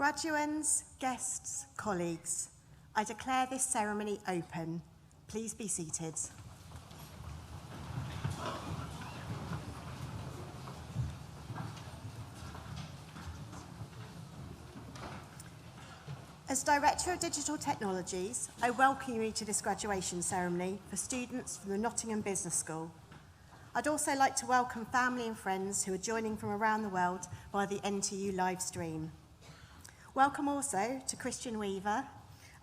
Graduands, guests, colleagues, I declare this ceremony open. Please be seated. As Director of Digital Technologies, I welcome you to this graduation ceremony for students from the Nottingham Business School. I'd also like to welcome family and friends who are joining from around the world via the NTU live stream. Welcome also to Christian Weaver,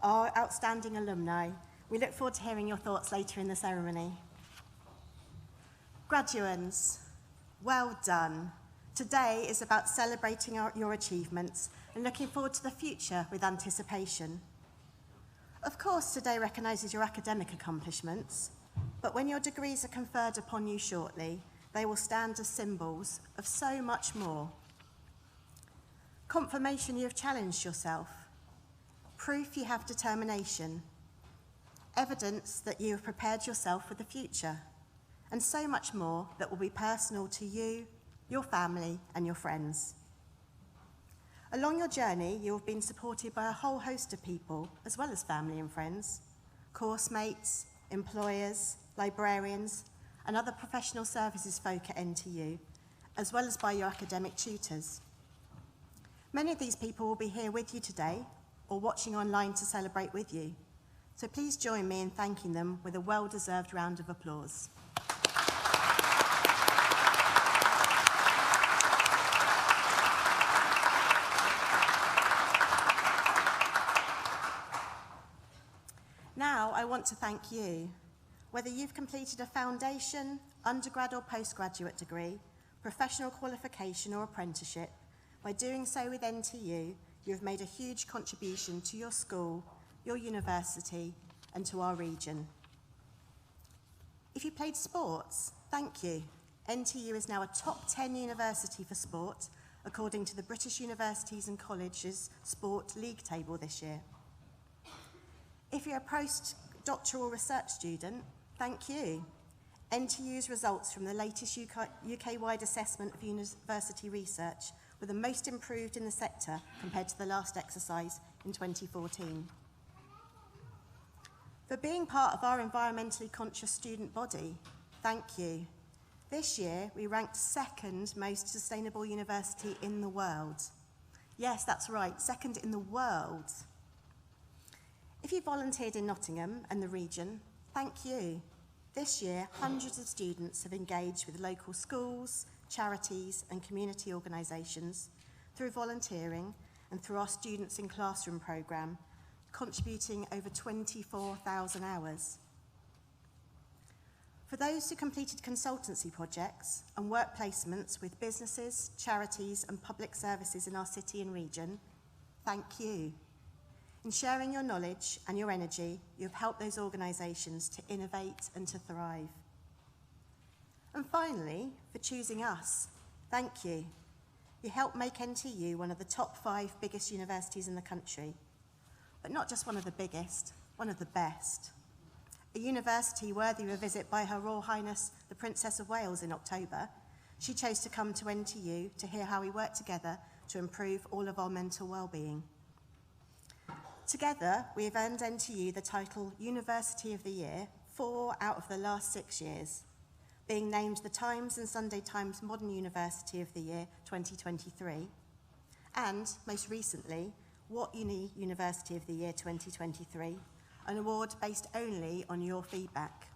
our outstanding alumni. We look forward to hearing your thoughts later in the ceremony. Graduands, well done. Today is about celebrating your achievements and looking forward to the future with anticipation. Of course, today recognises your academic accomplishments, but when your degrees are conferred upon you shortly, they will stand as symbols of so much more. Confirmation you have challenged yourself, proof you have determination, evidence that you have prepared yourself for the future, and so much more that will be personal to you, your family, and your friends. Along your journey, you have been supported by a whole host of people, as well as family and friends, course mates, employers, librarians, and other professional services folk at NTU, as well as by your academic tutors. Many of these people will be here with you today or watching online to celebrate with you. So please join me in thanking them with a well-deserved round of applause. Now I want to thank you. Whether you've completed a foundation, undergrad or postgraduate degree, professional qualification or apprenticeship, by doing so with NTU, you have made a huge contribution to your school, your university, and to our region. If you played sports, thank you. NTU is now a top 10 university for sport, according to the British Universities and Colleges Sport League table this year. If you're a postdoctoral research student, thank you. NTU's results from the latest UK-wide assessment of university research were the most improved in the sector compared to the last exercise in 2014. For being part of our environmentally conscious student body, thank you. This year, we ranked second most sustainable university in the world. Yes, that's right, second in the world. If you volunteered in Nottingham and the region, thank you. This year, hundreds of students have engaged with local schools, charities and community organisations through volunteering and through our Students in Classroom programme, contributing over 24,000 hours. For those who completed consultancy projects and work placements with businesses, charities and public services in our city and region, thank you. In sharing your knowledge and your energy, you have helped those organisations to innovate and to thrive. And finally, for choosing us, thank you. You helped make NTU one of the top 5 biggest universities in the country, but not just one of the biggest, one of the best. A university worthy of a visit by Her Royal Highness the Princess of Wales in October, she chose to come to NTU to hear how we work together to improve all of our mental well-being. Together, we have earned NTU the title University of the Year 4 out of the last 6 years, being named the Times and Sunday Times Modern University of the Year 2023, and, most recently, What Uni University of the Year 2023, an award based only on your feedback.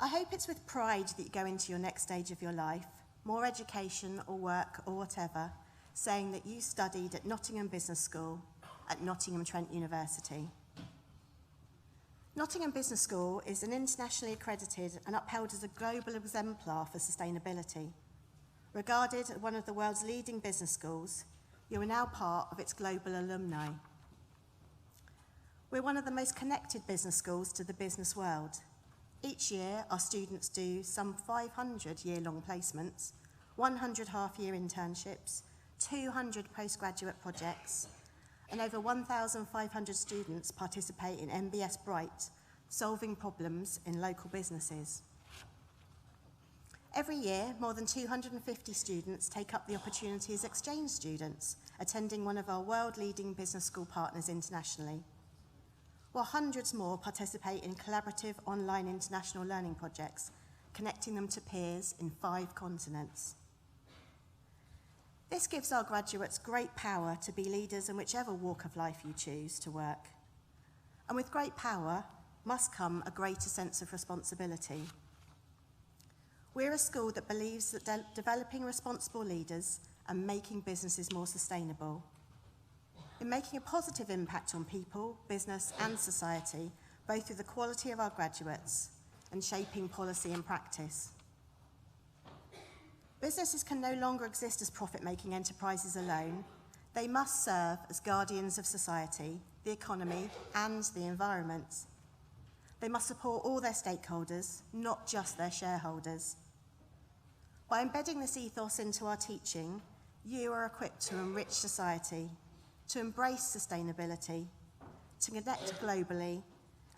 I hope it's with pride that you go into your next stage of your life, more education or work or whatever, saying that you studied at Nottingham Business School at Nottingham Trent University. Nottingham Business School is an internationally accredited and upheld as a global exemplar for sustainability. Regarded as one of the world's leading business schools, you are now part of its global alumni. We're one of the most connected business schools to the business world. Each year, our students do some 500 year-long placements, 100 half-year internships, 200 postgraduate projects, and over 1,500 students participate in MBS Bright, solving problems in local businesses. Every year, more than 250 students take up the opportunity as exchange students, attending one of our world-leading business school partners internationally, while hundreds more participate in collaborative online international learning projects, connecting them to peers in 5 continents. This gives our graduates great power to be leaders in whichever walk of life you choose to work. And with great power must come a greater sense of responsibility. We're a school that believes that developing responsible leaders and making businesses more sustainable, in making a positive impact on people, business and society, both through the quality of our graduates and shaping policy and practice. Businesses can no longer exist as profit-making enterprises alone. They must serve as guardians of society, the economy and the environment. They must support all their stakeholders, not just their shareholders. By embedding this ethos into our teaching, you are equipped to enrich society, to embrace sustainability, to connect globally,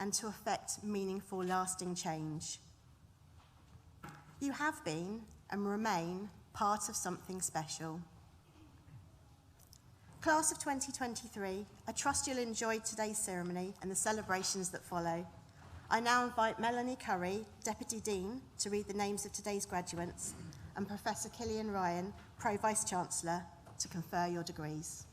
and to effect meaningful, lasting change. You have been and remain part of something special. Class of 2023, I trust you'll enjoy today's ceremony and the celebrations that follow. I now invite Melanie Curry, Deputy Dean, to read the names of today's graduates, and Professor Killian Ryan, Pro-Vice Chancellor, to confer your degrees.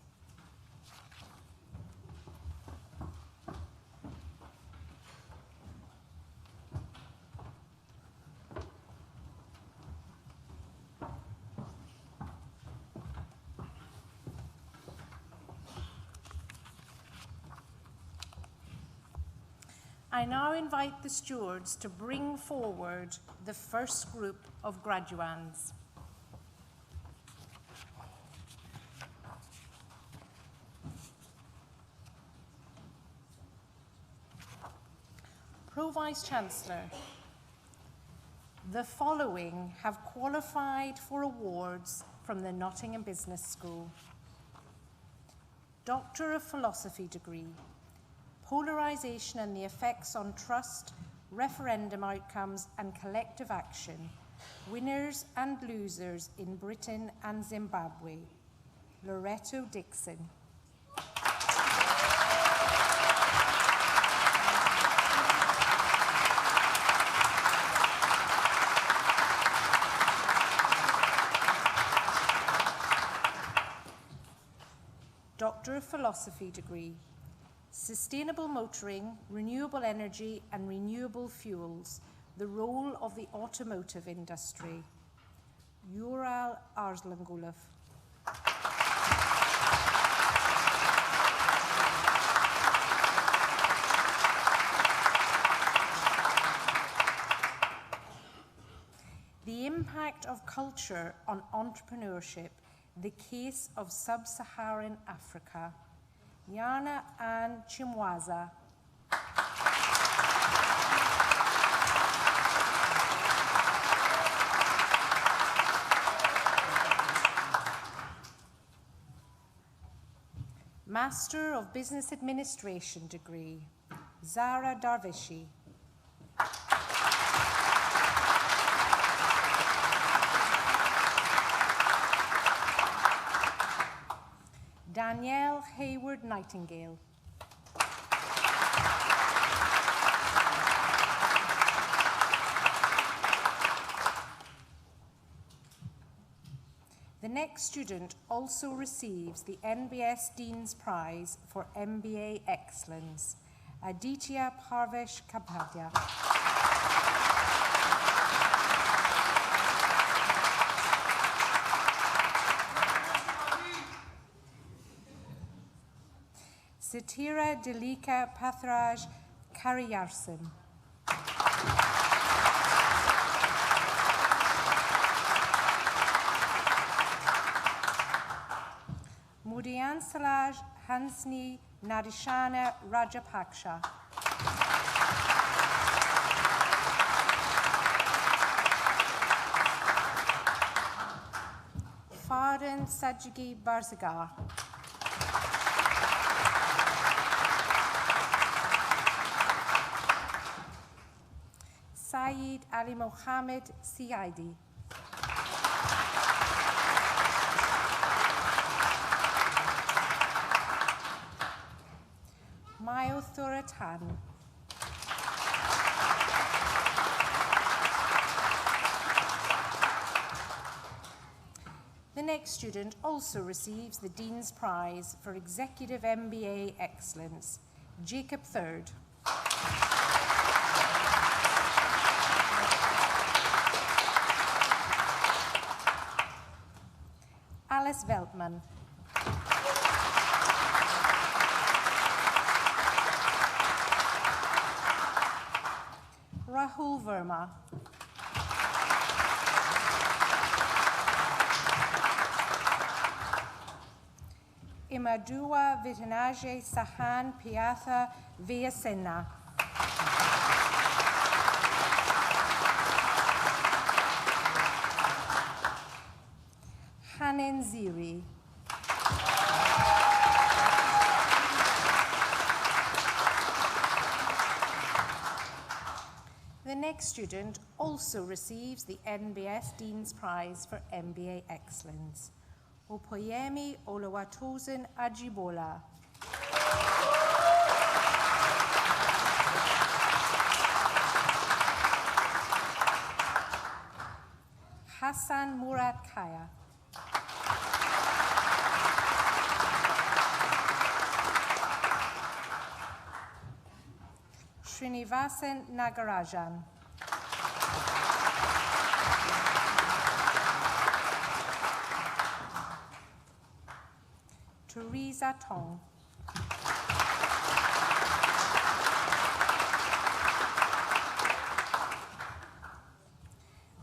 I now invite the stewards to bring forward the first group of graduands. Pro-Vice Chancellor, the following have qualified for awards from the Nottingham Business School. Doctor of Philosophy degree, Polarisation and the Effects on Trust, Referendum Outcomes and Collective Action, Winners and Losers in Britain and Zimbabwe, Loretto Dixon. Doctor of Philosophy degree, Sustainable Motoring, Renewable Energy and Renewable Fuels, the Role of the Automotive Industry, Ural Arslangulov. The Impact of Culture on Entrepreneurship, the Case of Sub-Saharan Africa, Yana Ann Chimwaza. Master of Business Administration degree, Zara Darvishi. Danielle Hayward Nightingale. The next student also receives the NBS Dean's Prize for MBA Excellence, Aditya Parvesh Kapadia. Satira Delika Pathraj Kariyarsan. Mudian Salaj Hansni Narishana Rajapaksha. Faran Sajigi Barzagar. Saeed Ali Mohammed Siaidi. Tan. The next student also receives the Dean's Prize for Executive MBA Excellence, Jacob Third. Alice Veltman. Rahul Verma. Imadua Vitanaje Sahan Piatha Viasena. Hanan Ziri. The next student also receives the NBS Dean's Prize for MBA Excellence. Opoyemi Oluwatosin Ajibola. Hassan Murad Kaya. Srinivasan Nagarajan. Teresa Tong.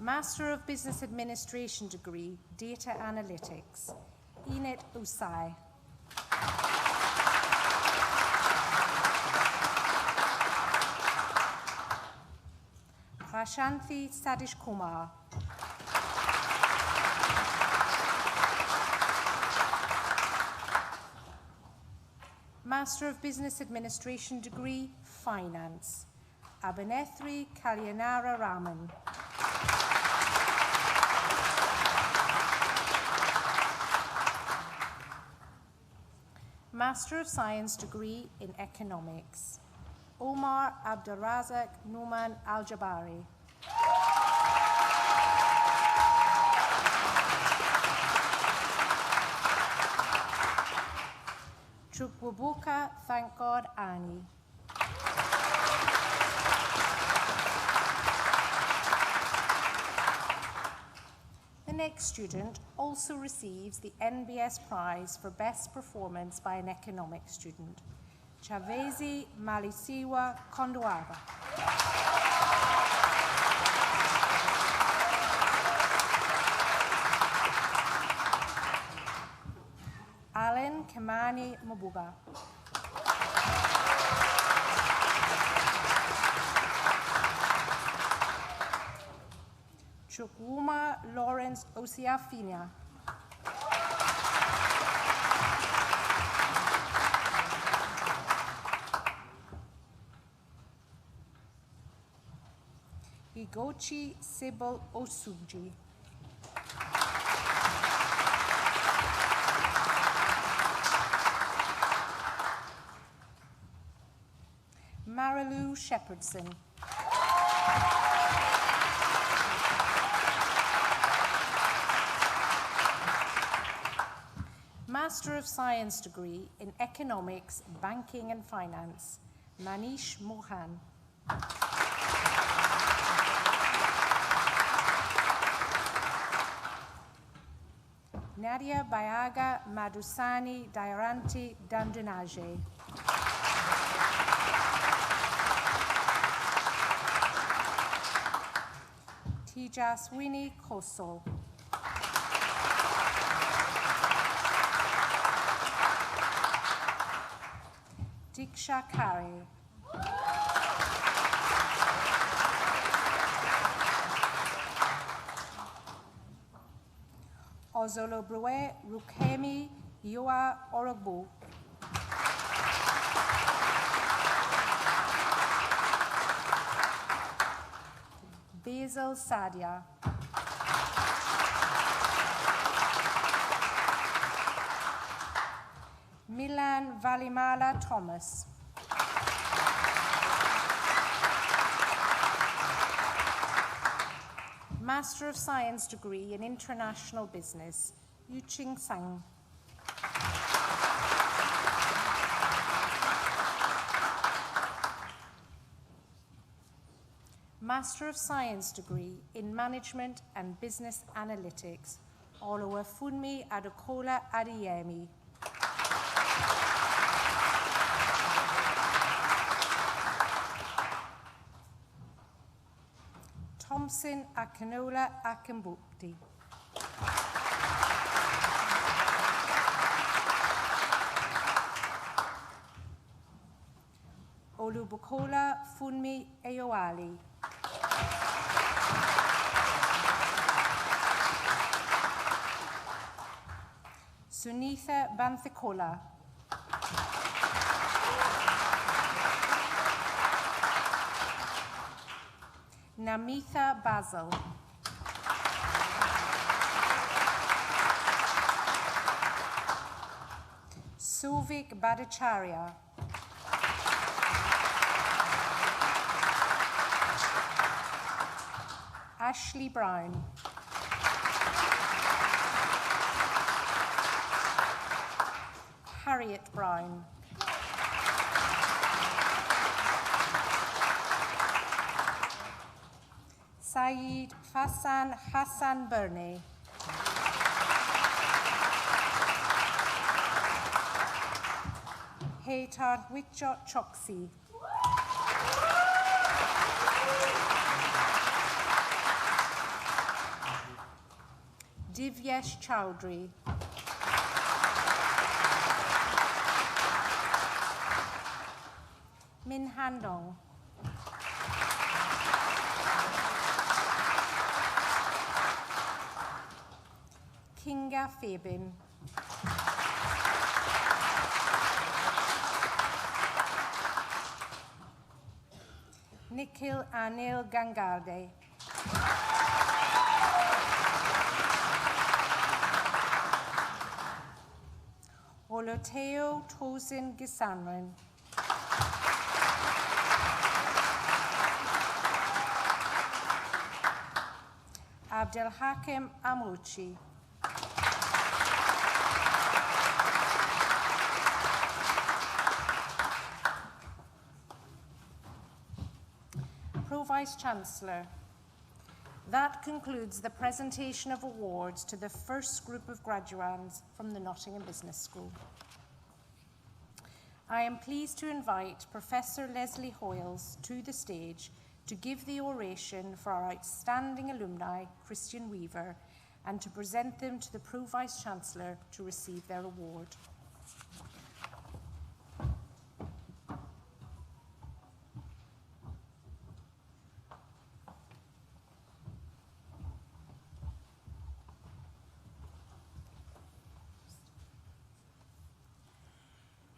Master of Business Administration degree, Data Analytics, Enid Usai. Prashanthi Sadish Kumar. Master of Business Administration degree, Finance, Abanethri Kalyanara Raman. Master of Science degree in Economics, Omar Abdulrazak Numan Al-Jabari. Chukwabuka, thank God, Annie. The next student also receives the NBS Prize for Best Performance by an Economics student, Chavezi Malisiwa Kondoava. Alan Kamani Mabuba. Chukwuma Lawrence Osiafina. Igochi Sybil Osuji. Marilu Shepherdson. Master of Science degree in Economics, Banking and Finance, Manish Mohan. Nadia Bayaga Madusani Dairanti Dandunaje. Tijaswini Koso. Diksha Kare. Ozolobrue Rukemi Yoa Orogbu. Basil Sadia. Milan Valimala Thomas. Master of Science degree in International Business, Yu Ching Sang. Master of Science degree in Management and Business Analytics, Oluwafunmi Adekola Adeyemi. Thompson Akinola Akambukti. Olubukola Funmi Ayoali. Sunitha Banthikola. Namitha Basil. Suvik Bhattacharya. Ashley Brown. Harriet Brown. Saeed Hassan Hassan Burney. Heitar Witjot Choksi. Divyesh Chowdhury. Min Handong. Kinga Fabin. Nikhil Anil Gangarde. Oloteo Tosin Gisanran. Abdel Hakim Amuchi. Pro-Vice-Chancellor. That concludes the presentation of awards to the first group of graduands from the Nottingham Business School. I am pleased to invite Professor Leslie Hoyles to the stage to give the oration for our outstanding alumni, Christian Weaver, and to present them to the Pro-Vice-Chancellor to receive their award.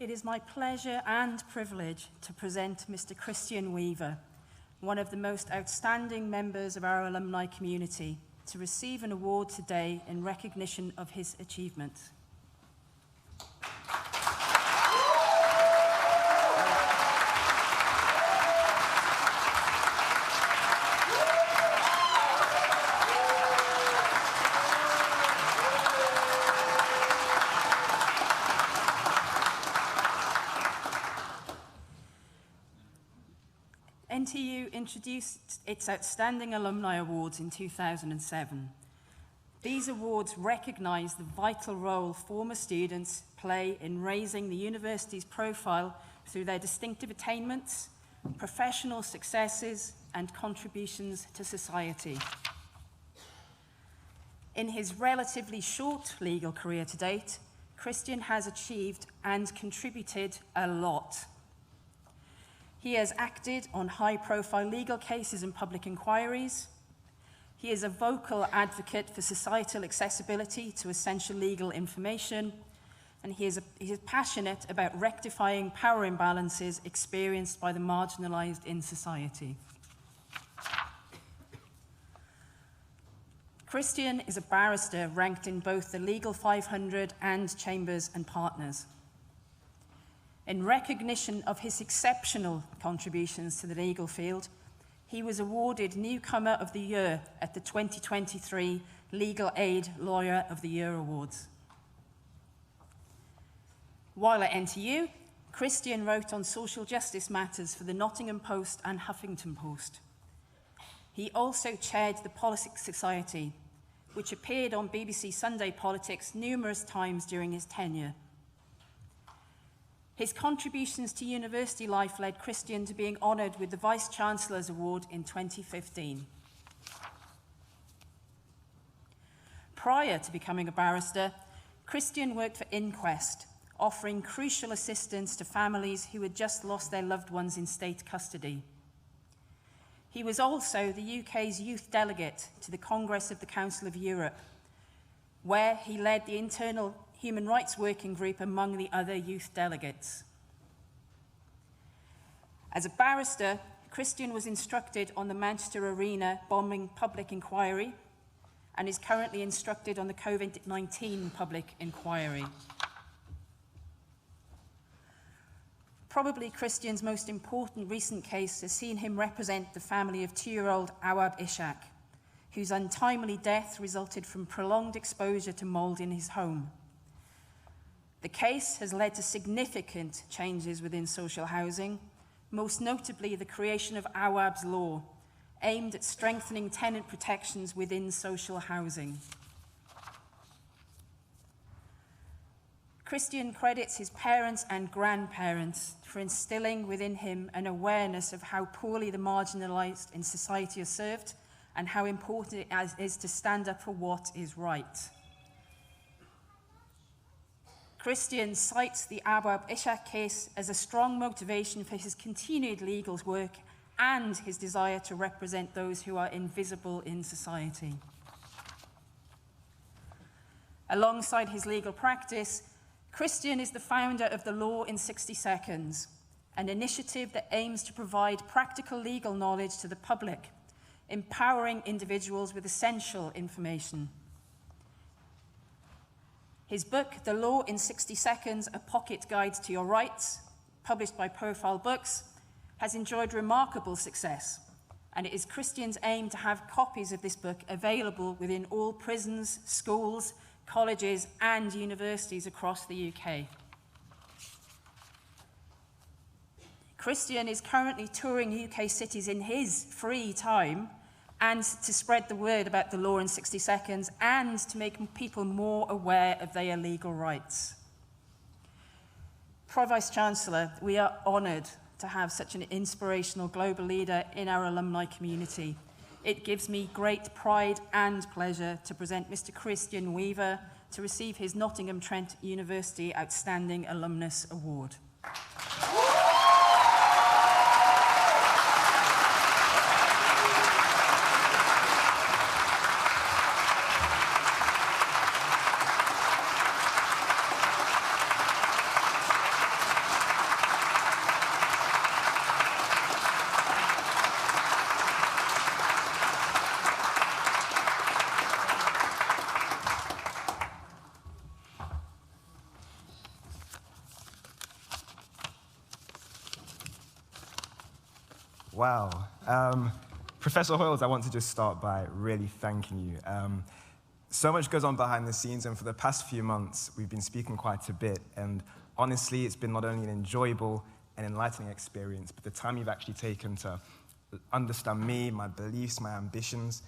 It is my pleasure and privilege to present Mr. Christian Weaver, one of the most outstanding members of our alumni community, to receive an award today in recognition of his achievements. NTU introduced its Outstanding Alumni Awards in 2007. These awards recognise the vital role former students play in raising the university's profile through their distinctive attainments, professional successes, and contributions to society. In his relatively short legal career to date, Christian has achieved and contributed a lot. He has acted on high-profile legal cases and public inquiries. He is a vocal advocate for societal accessibility to essential legal information, and he is passionate about rectifying power imbalances experienced by the marginalised in society. Christian is a barrister ranked in both the Legal 500 and Chambers and Partners. In recognition of his exceptional contributions to the legal field, he was awarded Newcomer of the Year at the 2023 Legal Aid Lawyer of the Year Awards. While at NTU, Christian wrote on social justice matters for the Nottingham Post and Huffington Post. He also chaired the Politics Society, which appeared on BBC Sunday Politics numerous times during his tenure. His contributions to university life led Christian to being honoured with the Vice-Chancellor's Award in 2015. Prior to becoming a barrister, Christian worked for Inquest, offering crucial assistance to families who had just lost their loved ones in state custody. He was also the UK's youth delegate to the Congress of the Council of Europe, where he led the internal Human Rights Working Group among the other youth delegates. As a barrister, Christian was instructed on the Manchester Arena bombing public inquiry and is currently instructed on the COVID-19 public inquiry. Probably Christian's most important recent case has seen him represent the family of 2-year-old Awab Ishaq, whose untimely death resulted from prolonged exposure to mould in his home. The case has led to significant changes within social housing, most notably the creation of Awab's Law, aimed at strengthening tenant protections within social housing. Christian credits his parents and grandparents for instilling within him an awareness of how poorly the marginalised in society are served and how important it is to stand up for what is right. Christian cites the Awab Ishaq case as a strong motivation for his continued legal work and his desire to represent those who are invisible in society. Alongside his legal practice, Christian is the founder of the Law in 60 Seconds, an initiative that aims to provide practical legal knowledge to the public, empowering individuals with essential information. His book, The Law in 60 Seconds, A Pocket Guide to Your Rights, published by Profile Books, has enjoyed remarkable success, and it is Christian's aim to have copies of this book available within all prisons, schools, colleges and universities across the UK. Christian is currently touring UK cities in his free time and to spread the word about the law in 60 seconds and to make people more aware of their legal rights. Pro-Vice-Chancellor, we are honoured to have such an inspirational global leader in our alumni community. It gives me great pride and pleasure to present Mr. Christian Weaver to receive his Nottingham Trent University Outstanding Alumnus Award. Wow. Professor Hoyles, I want to just start by really thanking you. So much goes on behind the scenes, and for the past few months, we've been speaking quite a bit, and honestly, it's been not only an enjoyable and enlightening experience, but the time you've actually taken to understand me, my beliefs, my ambitions,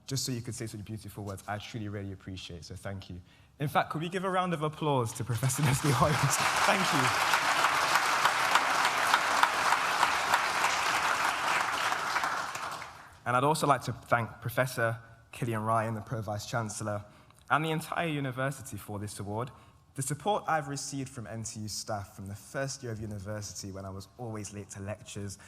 just so you could say such beautiful words, I truly, really appreciate, so thank you. In fact, could we give a round of applause to Professor Leslie Hoyles? Thank you. And I'd also like to thank Professor Killian Ryan, the Pro-Vice-Chancellor, and the entire university for this award. The support I've received from NTU staff from the first year of university, when I was always late to lectures,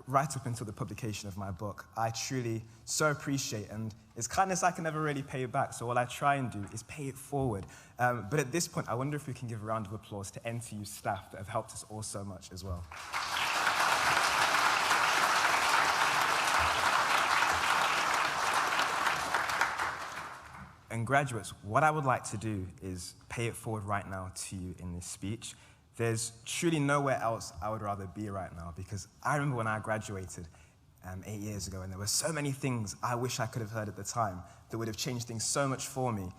right up until the publication of my book, I truly so appreciate, and it's kindness I can never really pay back, so all I try and do is pay it forward. But at this point, I wonder if we can give a round of applause to NTU staff that have helped us all so much as well. And graduates, what I would like to do is pay it forward right now to you in this speech. There's truly nowhere else I would rather be right now, because I remember when I graduated, 8 years ago, and there were so many things I wish I could have heard at the time that would have changed things so much for me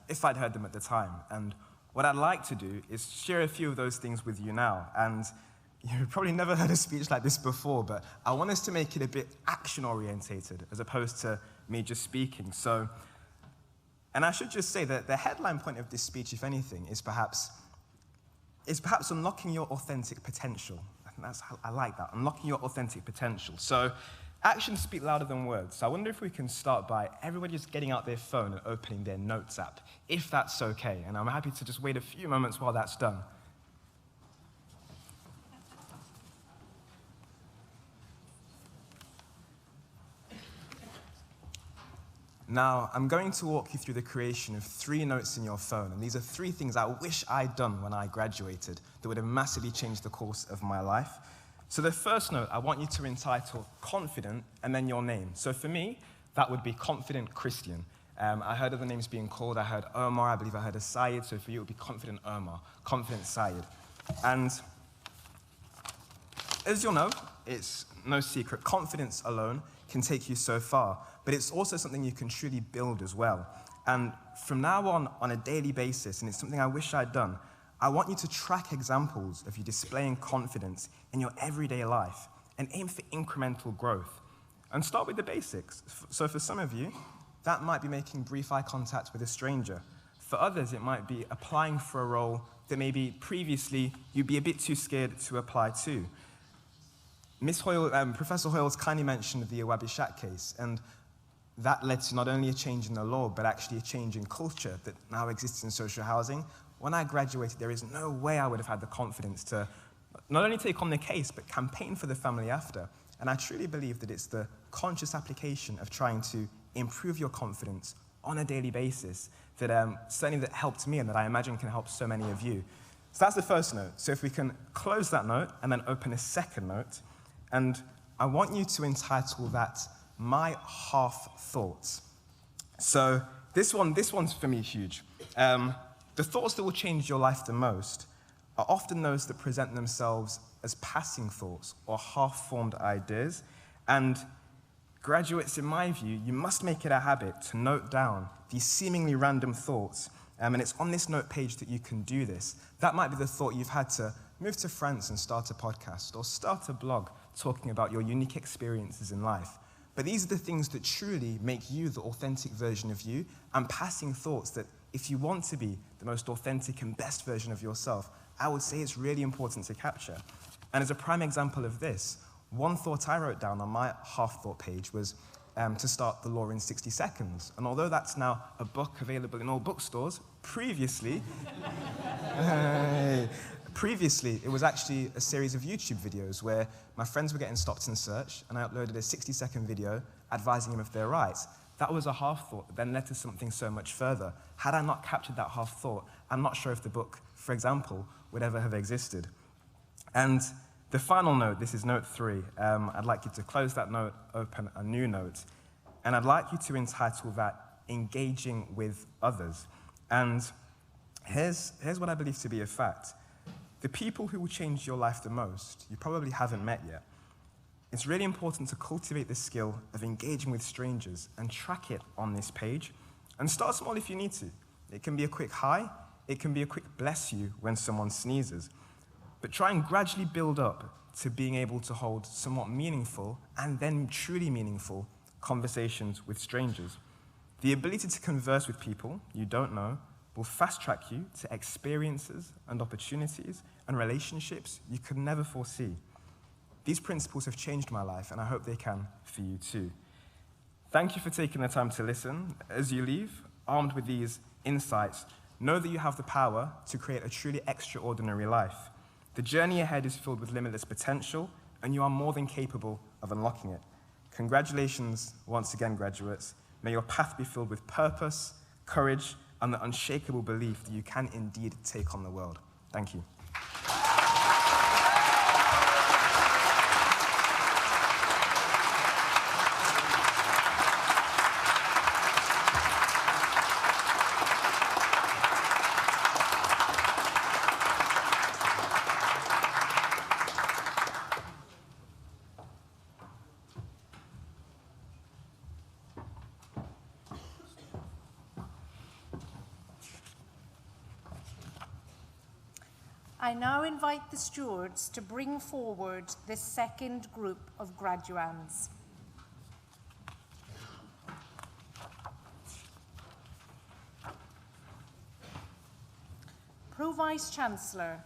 if I'd heard them at the time. And what I'd like to do is share a few of those things with you now. And you've probably never heard a speech like this before, but I want us to make it a bit action-orientated as opposed to me just speaking. And I should just say that the headline point of this speech, if anything, is perhaps unlocking your authentic potential. I like that, unlocking your authentic potential. So actions speak louder than words. So I wonder if we can start by everybody just getting out their phone and opening their notes app, if that's okay. And I'm happy to just wait a few moments while that's done. Now, I'm going to walk you through the creation of 3 notes in your phone, and these are 3 things I wish I'd done when I graduated that would have massively changed the course of my life. So the first note, I want you to entitle Confident and then your name. So for me, that would be Confident Christian. I heard other names being called. I heard Omar, I believe I heard a Syed, so for you it would be Confident Omar, Confident Syed. And as you'll know, it's no secret, confidence alone can take you so far, but it's also something you can truly build as well. And from now on a daily basis, and it's something I wish I'd done, I want you to track examples of you displaying confidence in your everyday life and aim for incremental growth. And start with the basics. So for some of you, that might be making brief eye contact with a stranger. For others, it might be applying for a role that maybe previously you'd be a bit too scared to apply to. Miss Hoyle, Professor Hoyle's kindly mentioned the Awabi Shat case, and that led to not only a change in the law, but actually a change in culture that now exists in social housing. When I graduated, there is no way I would have had the confidence to not only take on the case, but campaign for the family after. And I truly believe that it's the conscious application of trying to improve your confidence on a daily basis that certainly that helped me and that I imagine can help so many of you. So that's the first note. So if we can close that note and then open a second note, and I want you to entitle that My Half Thoughts. So this one's for me huge. The thoughts that will change your life the most are often those that present themselves as passing thoughts or half-formed ideas. And graduates, in my view, you must make it a habit to note down these seemingly random thoughts. And it's on this note page that you can do this. That might be the thought you've had to move to France and start a podcast or start a blog talking about your unique experiences in life. But these are the things that truly make you the authentic version of you, and passing thoughts that if you want to be the most authentic and best version of yourself, I would say it's really important to capture. And as a prime example of this, one thought I wrote down on my half-thought page was to start the law in 60 seconds. And although that's now a book available in all bookstores, previously, it was actually a series of YouTube videos where my friends were getting stopped in search, and I uploaded a 60-second video advising them of their rights. That was a half-thought that then led to something so much further. Had I not captured that half-thought, I'm not sure if the book, for example, would ever have existed. And the final note, this is note 3, I'd like you to close that note, open a new note, and I'd like you to entitle that Engaging with Others. And here's what I believe to be a fact. The people who will change your life the most, you probably haven't met yet. It's really important to cultivate the skill of engaging with strangers and track it on this page. And start small if you need to. It can be a quick hi, it can be a quick bless you when someone sneezes. But try and gradually build up to being able to hold somewhat meaningful and then truly meaningful conversations with strangers. The ability to converse with people you don't know will fast-track you to experiences and opportunities and relationships you could never foresee. These principles have changed my life, and I hope they can for you too. Thank you for taking the time to listen. As you leave, armed with these insights, know that you have the power to create a truly extraordinary life. The journey ahead is filled with limitless potential, and you are more than capable of unlocking it. Congratulations once again, graduates. May your path be filled with purpose, courage, and the unshakable belief that you can indeed take on the world. Thank you. I now invite the stewards to bring forward this second group of graduands. Pro-Vice-Chancellor,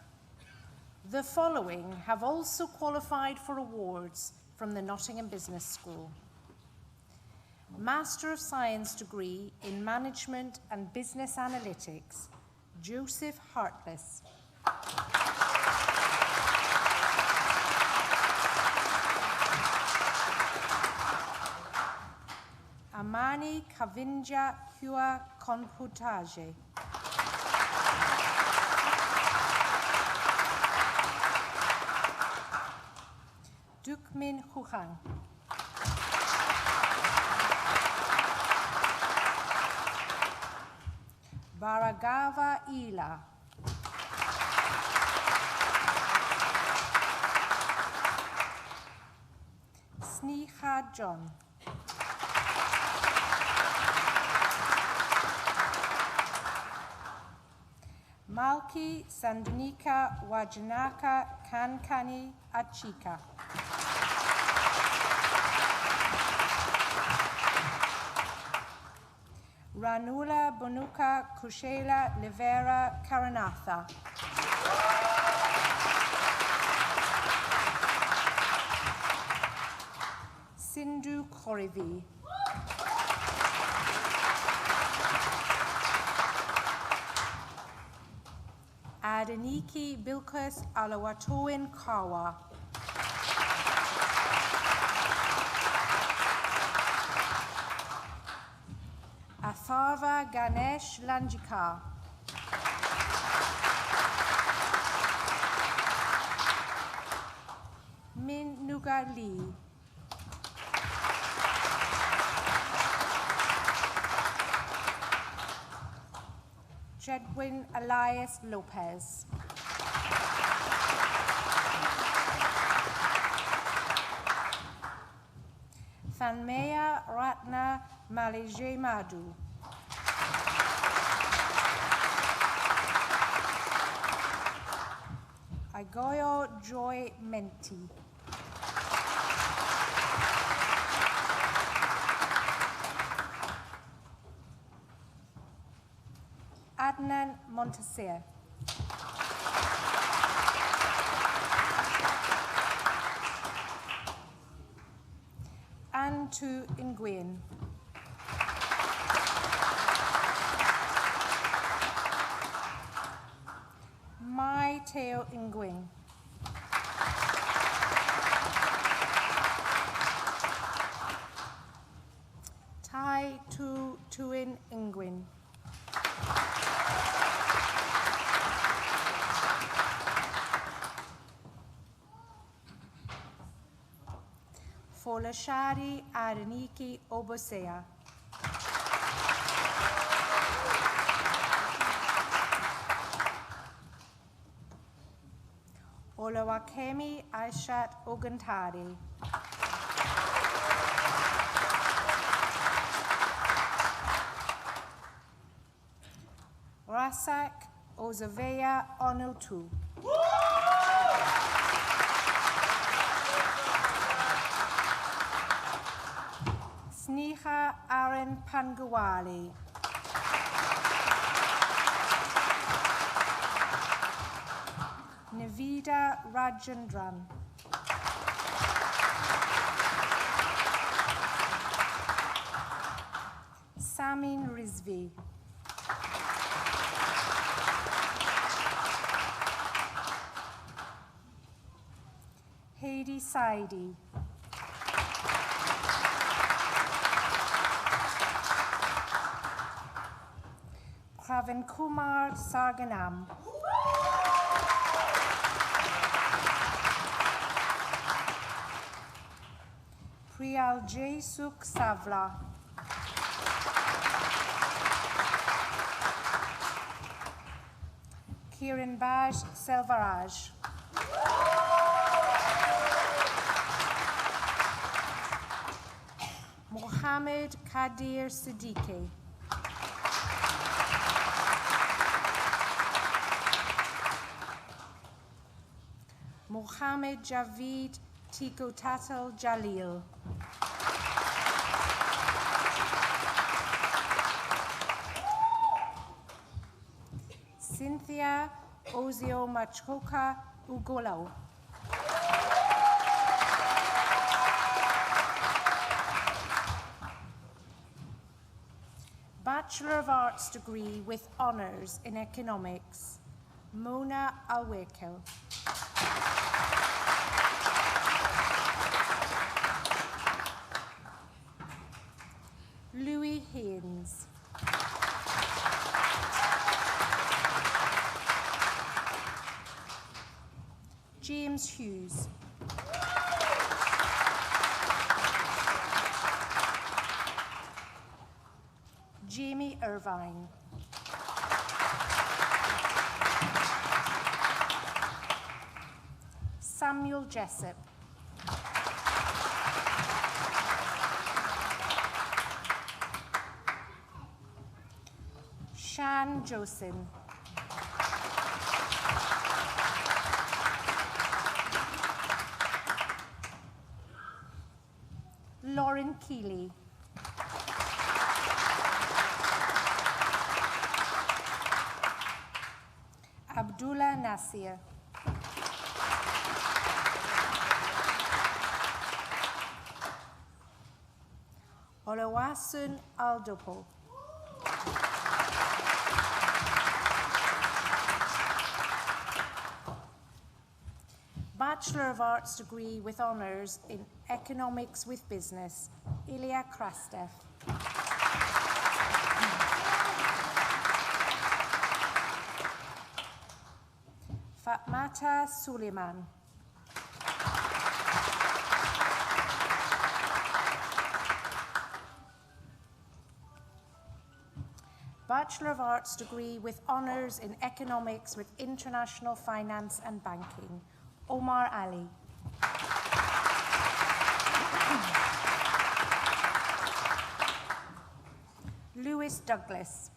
the following have also qualified for awards from the Nottingham Business School. Master of Science degree in Management and Business Analytics, Joseph Hartless. Amani Kavinja Hua Konputage. Dukmin Huhang. Baragava Ila. Sneha John. Malki Sandunika Wajanaka Kankani Achika. Ranula Bonuka Kushela Livera Karanatha. Sindhu Khorivi. Adeniki Bilkus Alawatoin Kawa. Atharva Ganesh Lanjika. Min Nuga Lee. Jedwin Elias Lopez. Thanmaya Ratna Malije Madhu. Igoyo Joy Menti. Adnan Montasir. Antu Nguyen. Mai Teo Nguyen. Tai Tu Tuin Nguyen. Folashari Adeniki Obosea. Olawakemi Aishat Ogantari. Rasak Ozaveya Onutu. Sneha Aaron Pangawali. Navida Rajendran. Samin Rizvi. Heidi Saidi. Pravin Kumar Sarganam. Priyal J. Suk Savla. Kiran Baj Selvaraj. Mohammed Kadir Siddiqui. Mohammed Javid Tikotatal Jalil. Cynthia Ozio Machkoka Ugolau. Bachelor of Arts degree with honours in economics, Mona Alwekil. Louis Haynes. James Hughes. Jamie Irvine. Samuel Jessup. Shan Josin. Lauren Keeley. Abdullah Nasir. Oluwasun Aldopo. Bachelor of Arts degree with honours in Economics with Business, Ilya Krastev. Fatmata Suleiman. Bachelor of Arts degree with honours in Economics with International Finance and Banking, Omar Ali. Lewis Douglas.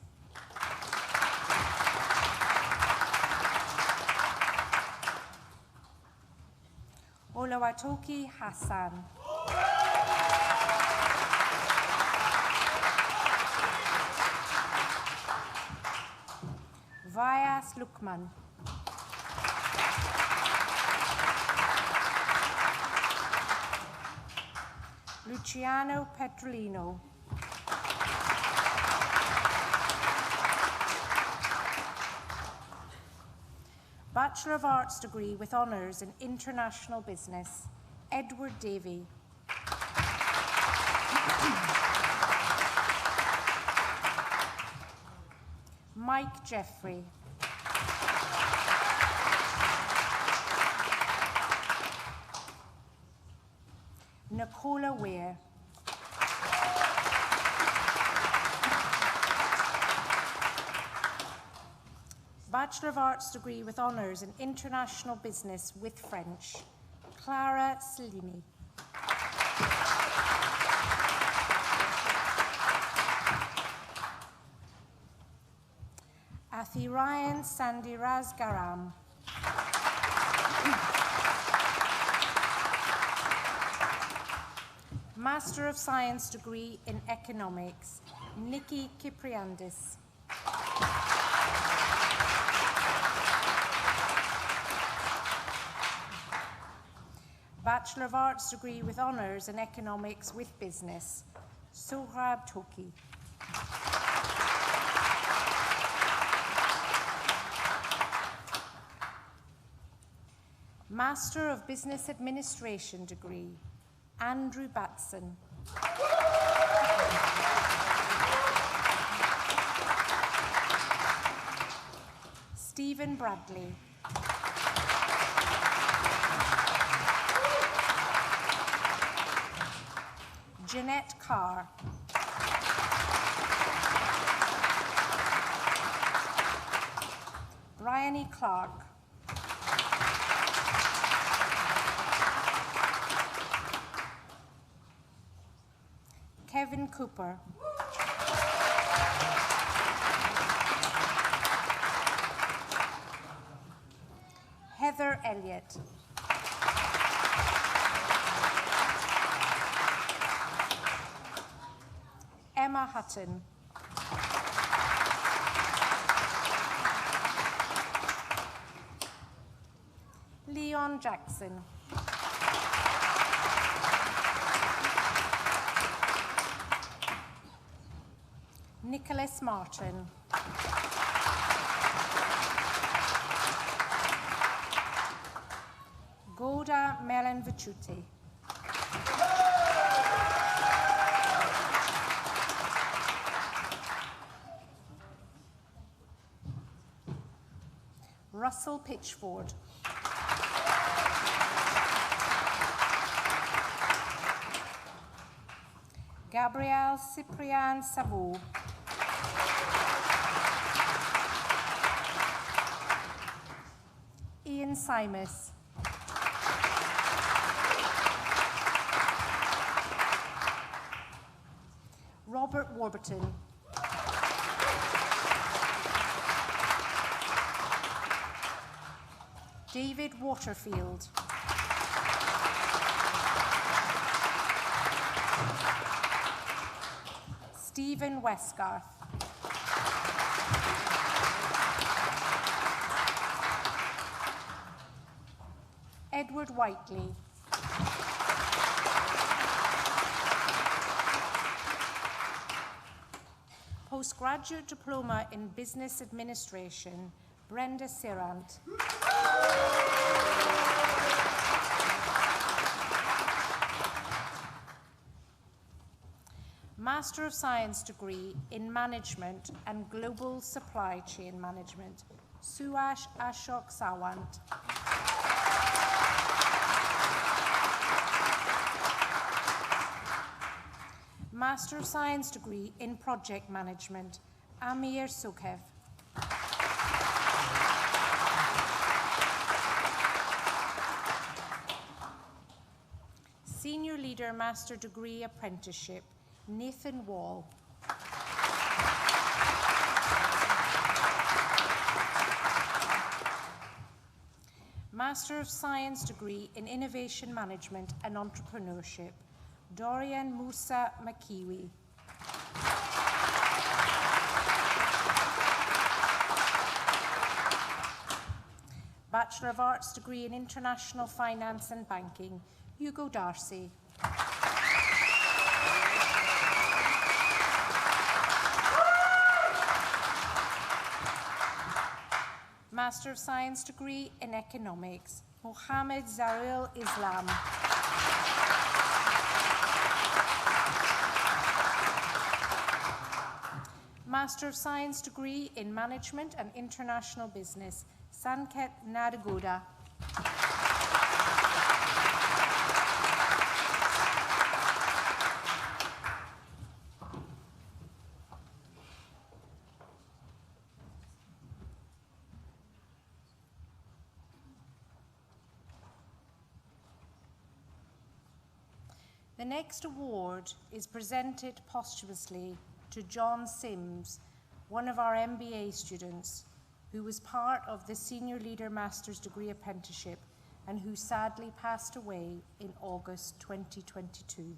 Olawatoki Hassan. Vyas Lukman. Luciano Petrolino. Bachelor of Arts degree with honours in International Business, Edward Davey. Mike Jeffrey. Nicola Weir. Bachelor of Arts degree with honours in International Business with French, Clara Slimi. Athirayan Sandiraz Garam. Master of Science degree in Economics, Nikki Kypriandis. Bachelor of Arts degree with honours in Economics with Business, Sohrab Toki. Master of Business Administration degree, Andrew Batson. Stephen Bradley. Jeanette Carr. Bryony Clark. Kevin Cooper. Heather Elliott. Emma Hutton. Leon Jackson. Nicholas Martin. Goda Melan Vachuti. Russell Pitchford. Gabrielle Cyprian Savo. Ian Simus. Robert Warburton. David Waterfield. Stephen Westgarth. Edward Whiteley. Postgraduate Diploma in Business Administration, Brenda Sirant. Master of Science degree in Management and Global Supply Chain Management, Suash Ashok Sawant. Master of Science degree in Project Management, Amir Sukhev. Senior Leader Master Degree Apprenticeship, Nathan Wall. Master of Science degree in Innovation Management and Entrepreneurship, Dorian Musa Makiwi. Bachelor of Arts degree in International Finance and Banking, Hugo Darcy. Master of Science degree in Economics, Mohammed Zaril Islam. Master of Science degree in Management and International Business, Sanket Nadagoda. The next award is presented posthumously to John Sims, one of our MBA students, who was part of the Senior Leader Master's Degree Apprenticeship and who sadly passed away in August 2022.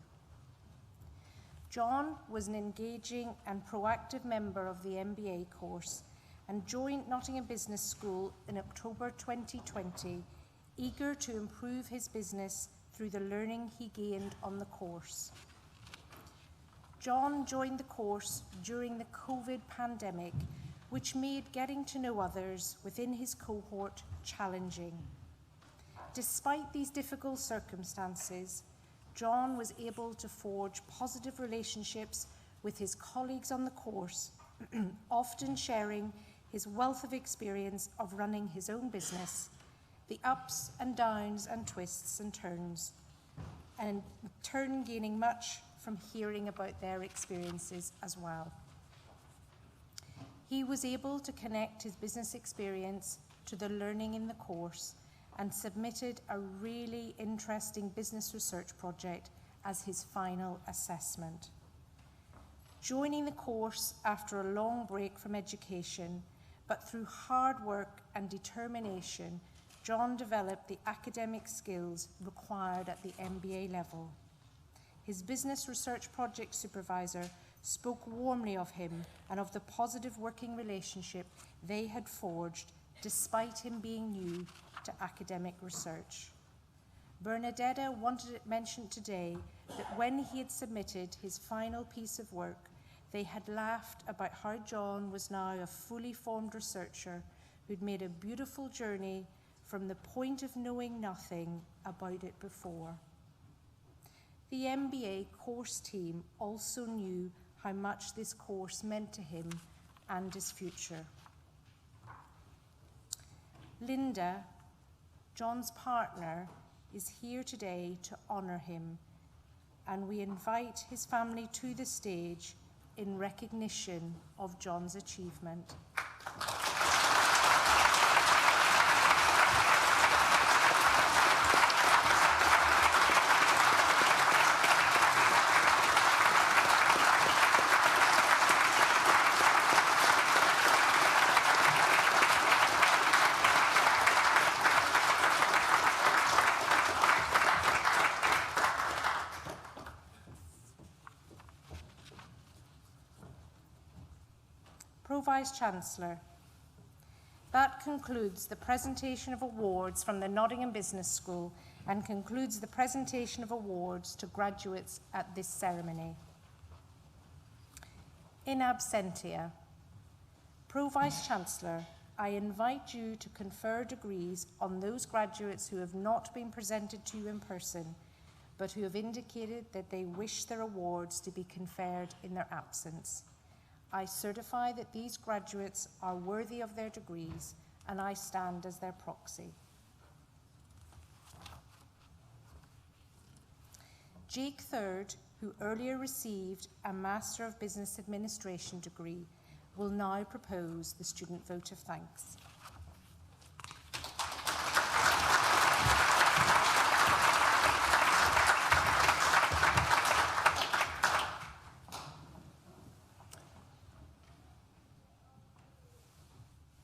John was an engaging and proactive member of the MBA course and joined Nottingham Business School in October 2020, eager to improve his business through the learning he gained on the course. John joined the course during the COVID pandemic, which made getting to know others within his cohort challenging. Despite these difficult circumstances, John was able to forge positive relationships with his colleagues on the course, often sharing his wealth of experience of running his own business, the ups and downs and twists and turns, and in turn gaining much from hearing about their experiences as well. He was able to connect his business experience to the learning in the course and submitted a really interesting business research project as his final assessment. Joining the course after a long break from education, but through hard work and determination, John developed the academic skills required at the MBA level. His business research project supervisor spoke warmly of him and of the positive working relationship they had forged despite him being new to academic research. Bernadetta wanted it mentioned today that when he had submitted his final piece of work, they had laughed about how John was now a fully formed researcher who'd made a beautiful journey from the point of knowing nothing about it before. The MBA course team also knew how much this course meant to him and his future. Linda, John's partner, is here today to honour him, and we invite his family to the stage in recognition of John's achievement. Vice-Chancellor. That concludes the presentation of awards from the Nottingham Business School and concludes the presentation of awards to graduates at this ceremony. In absentia, Pro-Vice-Chancellor, I invite you to confer degrees on those graduates who have not been presented to you in person, but who have indicated that they wish their awards to be conferred in their absence. I certify that these graduates are worthy of their degrees, and I stand as their proxy. Jake Third, who earlier received a Master of Business Administration degree, will now propose the student vote of thanks.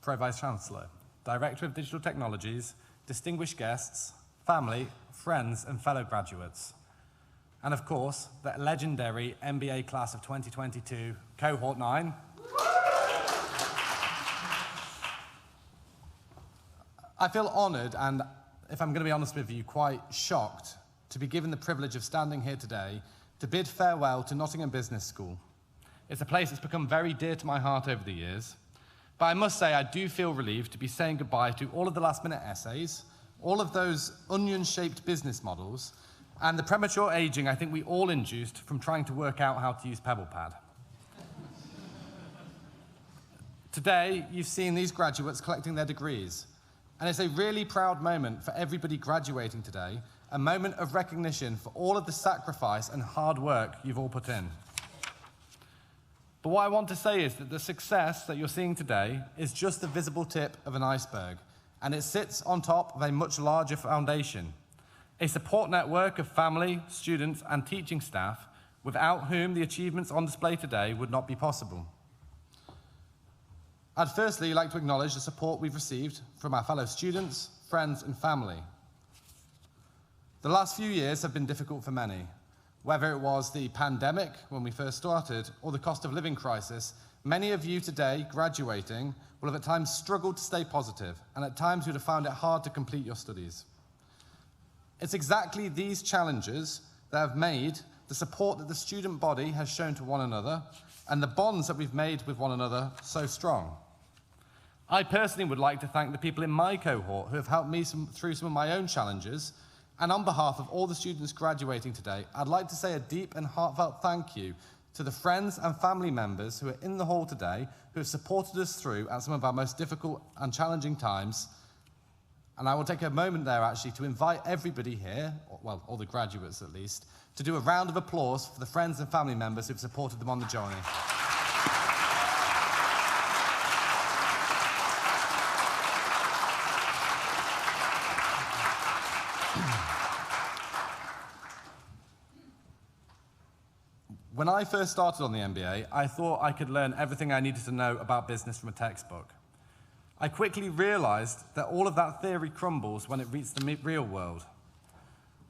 Pro-Vice-Chancellor, Director of Digital Technologies, distinguished guests, family, friends and fellow graduates, and of course, the legendary MBA class of 2022, Cohort 9. I feel honoured and, if I'm going to be honest with you, quite shocked to be given the privilege of standing here today to bid farewell to Nottingham Business School. It's a place that's become very dear to my heart over the years. But I must say, I do feel relieved to be saying goodbye to all of the last-minute essays, all of those onion-shaped business models, and the premature aging I think we all induced from trying to work out how to use PebblePad. Today, you've seen these graduates collecting their degrees, and it's a really proud moment for everybody graduating today, a moment of recognition for all of the sacrifice and hard work you've all put in. But what I want to say is that the success that you're seeing today is just the visible tip of an iceberg, and it sits on top of a much larger foundation, a support network of family, students, and teaching staff without whom the achievements on display today would not be possible. I'd firstly like to acknowledge the support we've received from our fellow students, friends, and family. The last few years have been difficult for many. Whether it was the pandemic when we first started or the cost of living crisis, many of you today graduating will have at times struggled to stay positive, and at times you'd have found it hard to complete your studies. It's exactly these challenges that have made the support that the student body has shown to one another and the bonds that we've made with one another so strong. I personally would like to thank the people in my cohort who have helped me through some of my own challenges. And on behalf of all the students graduating today, I'd like to say a deep and heartfelt thank you to the friends and family members who are in the hall today, who have supported us through at some of our most difficult and challenging times. And I will take a moment there actually to invite everybody here, well, all the graduates at least, to do a round of applause for the friends and family members who've supported them on the journey. When I first started on the MBA, I thought I could learn everything I needed to know about business from a textbook. I quickly realized that all of that theory crumbles when it reaches the real world.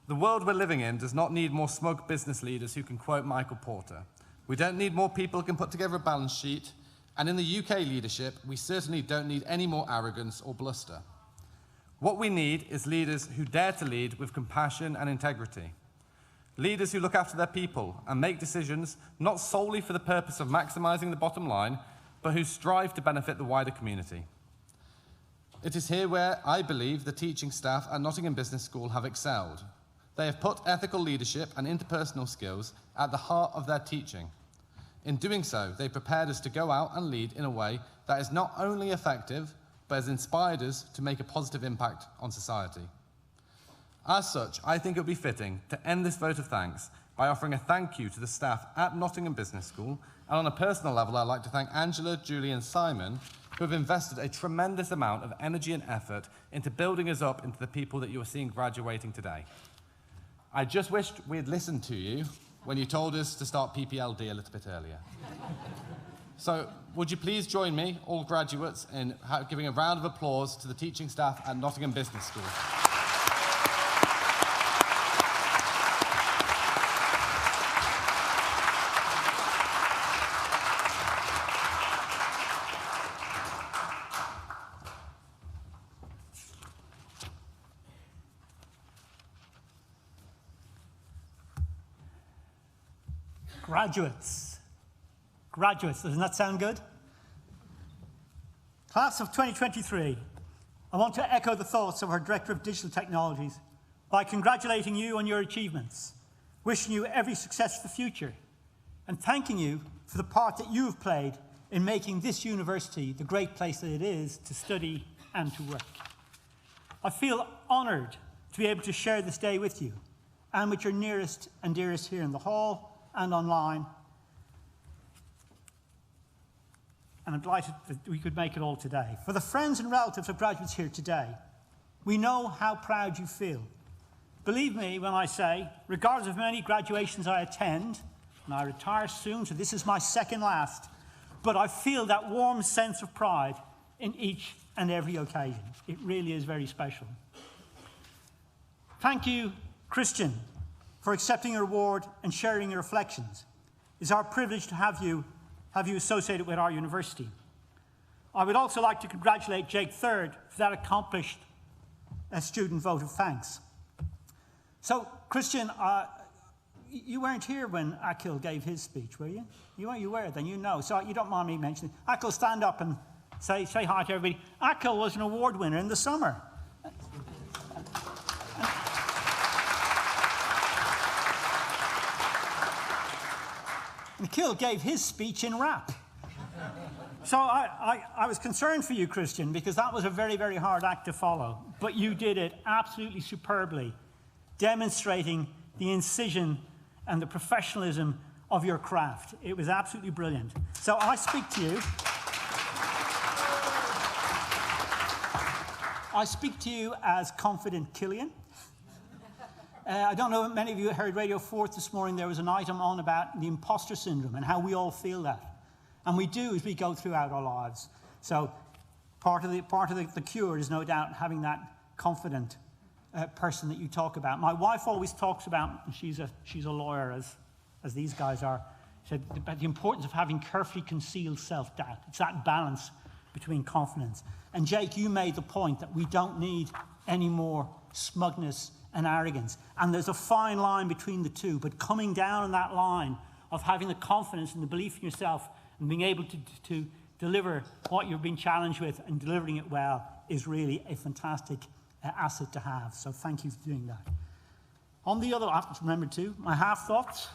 The world we're living in does not need more smug business leaders who can quote Michael Porter, We don't need more people who can put together a balance sheet, and in the UK leadership, we certainly don't need any more arrogance or bluster. What we need is leaders who dare to lead with compassion and integrity. Leaders who look after their people and make decisions not solely for the purpose of maximising the bottom line, but who strive to benefit the wider community. It is here where I believe the teaching staff at Nottingham Business School have excelled. They have put ethical leadership and interpersonal skills at the heart of their teaching. In doing so, they prepared us to go out and lead in a way that is not only effective, but has inspired us to make a positive impact on society. As such, I think it would be fitting to end this vote of thanks by offering a thank you to the staff at Nottingham Business School, and on a personal level, I'd like to thank Angela, Julie and Simon, who have invested a tremendous amount of energy and effort into building us up into the people that you are seeing graduating today. I just wished we had listened to you when you told us to start PPLD a little bit earlier. So, would you please join me, all graduates, in giving a round of applause to the teaching staff at Nottingham Business School. Graduates, doesn't that sound good? Class of 2023, I want to echo the thoughts of our Director of Digital Technologies by congratulating you on your achievements, wishing you every success for the future, and thanking you for the part that you have played in making this university the great place that it is to study and to work. I feel honoured to be able to share this day with you and with your nearest and dearest here in the hall and online. And I'm delighted that we could make it all today. For the friends and relatives of graduates here today, we know how proud you feel. Believe me when I say, regardless of many graduations I attend, and I retire soon, so this is my second last, but I feel that warm sense of pride in each and every occasion. It really is very special. Thank you, Christian, for accepting your award and sharing your reflections. It's our privilege to have you associated with our university. I would also like to congratulate Jake Third for that accomplished student vote of thanks. So, Christian, you weren't here when Akhil gave his speech, were you? You were, then you know. So you don't mind me mentioning. Akhil, stand up and say hi to everybody. Akhil was an award winner in the summer. Akhil gave his speech in rap. So I was concerned for you, Christian, because that was a very, very hard act to follow. But you did it absolutely superbly, demonstrating the incision and the professionalism of your craft. It was absolutely brilliant. So I speak to you. I speak to you as confident Killian. I don't know if many of you heard Radio 4 this morning. There was an item on about the imposter syndrome and how we all feel that. And we do as we go throughout our lives. So part of the cure is no doubt having that confident person that you talk about. My wife always talks about, she's a lawyer as these guys are, said about the importance of having carefully concealed self-doubt. It's that balance between confidence. And Jake, you made the point that we don't need any more smugness and arrogance. And there's a fine line between the two, but coming down on that line of having the confidence and the belief in yourself and being able to deliver what you've been challenged with and delivering it well is really a fantastic asset to have. So thank you for doing that. On the other, I have to remember too, my half thoughts.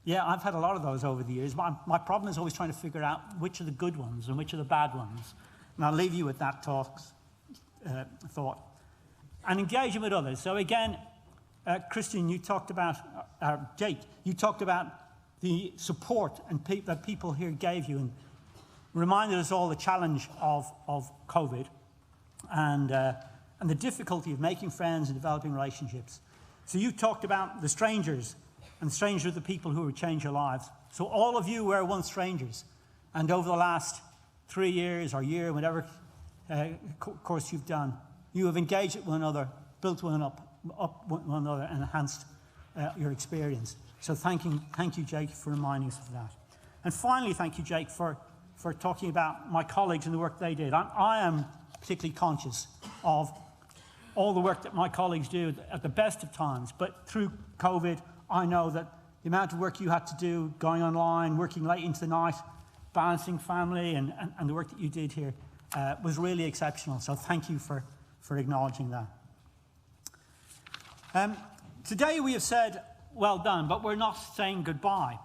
Yeah, I've had a lot of those over the years. My problem is always trying to figure out which are the good ones and which are the bad ones. And I'll leave you with that thought. And engaging with others. So again, Christian, you talked about, Jake, you talked about the support that people here gave you and reminded us all the challenge of COVID and the difficulty of making friends and developing relationships. So you talked about the strangers, and strangers are the people who would change your lives. So all of you were once strangers, and over the last 3 years or year, whatever course you've done, you have engaged with one another, built one up one another, and enhanced your experience. So thank you, Jake, for reminding us of that. And finally, thank you, Jake, for talking about my colleagues and the work they did. I am particularly conscious of all the work that my colleagues do at the best of times, but through COVID, I know that the amount of work you had to do, going online, working late into the night, balancing family, and the work that you did here was really exceptional. So thank you for acknowledging that. Today we have said, well done, but we're not saying goodbye.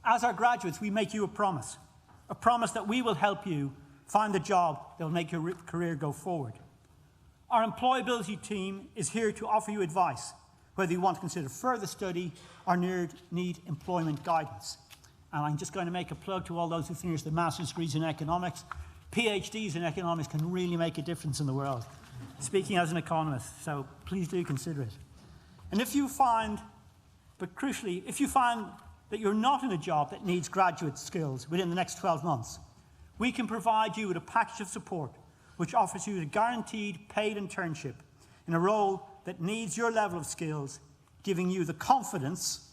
As our graduates, we make you a promise that we will help you find the job that will make your career go forward. Our employability team is here to offer you advice, whether you want to consider further study or need employment guidance. And I'm just going to make a plug to all those who finish their master's degrees in economics. PhDs in economics can really make a difference in the world, speaking as an economist, so please do consider it. And if you find, but crucially, if you find that you're not in a job that needs graduate skills within the next 12 months, we can provide you with a package of support which offers you a guaranteed paid internship in a role that needs your level of skills, giving you the confidence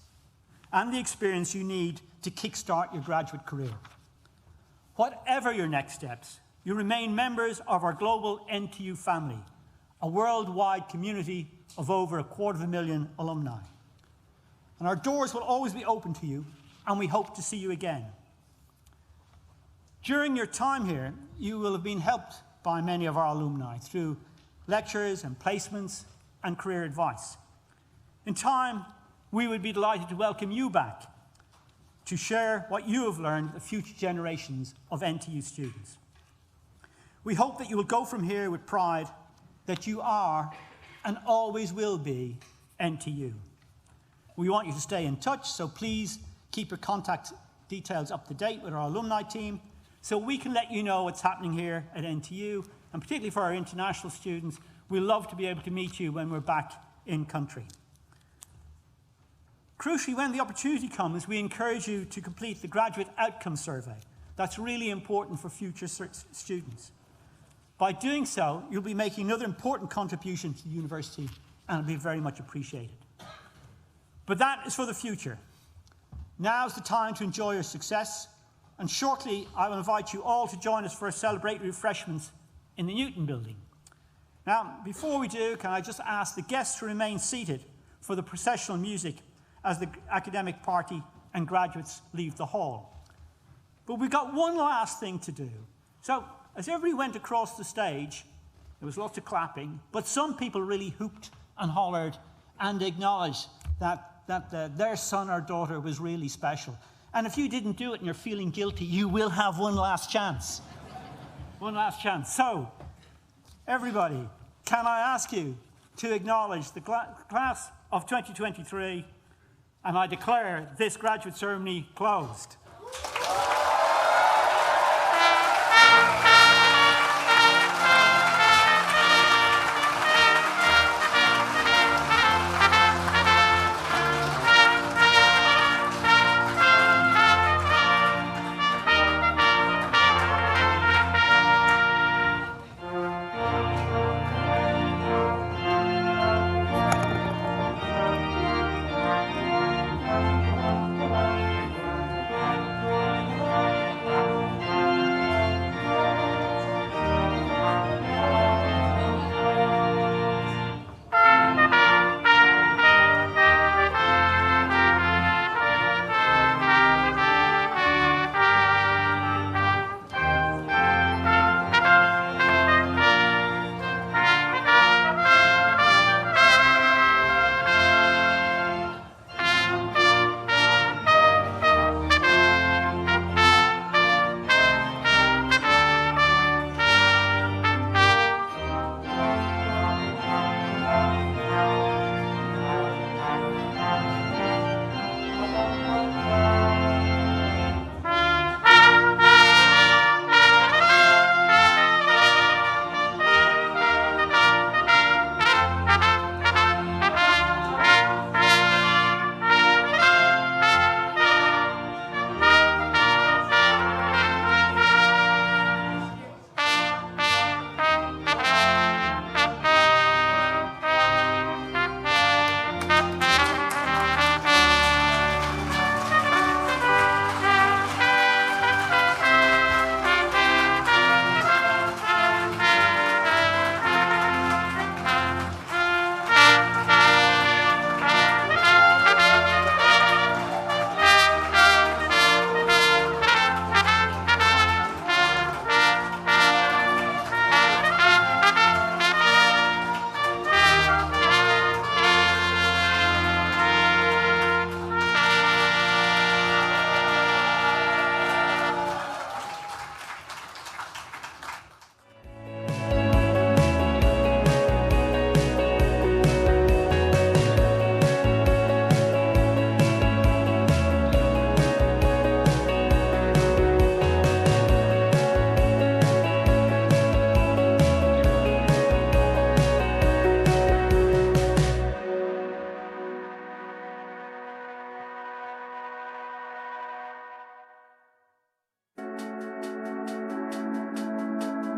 and the experience you need to kickstart your graduate career. Whatever your next steps, you remain members of our global NTU family, a worldwide community of over 250,000 alumni. And our doors will always be open to you, and we hope to see you again. During your time here, you will have been helped by many of our alumni through lectures and placements and career advice. In time, we would be delighted to welcome you back to share what you have learned with the future generations of NTU students. We hope that you will go from here with pride that you are and always will be NTU. We want you to stay in touch, so please keep your contact details up to date with our alumni team so we can let you know what's happening here at NTU, and particularly for our international students, we'd love to be able to meet you when we're back in country. Crucially, when the opportunity comes, we encourage you to complete the Graduate Outcome Survey. That's really important for future students. By doing so, you'll be making another important contribution to the university, and it'll be very much appreciated. But that is for the future. Now's the time to enjoy your success, and shortly I will invite you all to join us for a celebratory refreshments in the Newton building. Now, before we do, can I just ask the guests to remain seated for the processional music as the academic party and graduates leave the hall. But we've got one last thing to do. So, as everybody went across the stage, there was lots of clapping, but some people really hooped and hollered and acknowledged that their son or daughter was really special. And if you didn't do it and you're feeling guilty, you will have one last chance. One last chance. So, everybody, can I ask you to acknowledge the class of 2023, and I declare this graduate ceremony closed.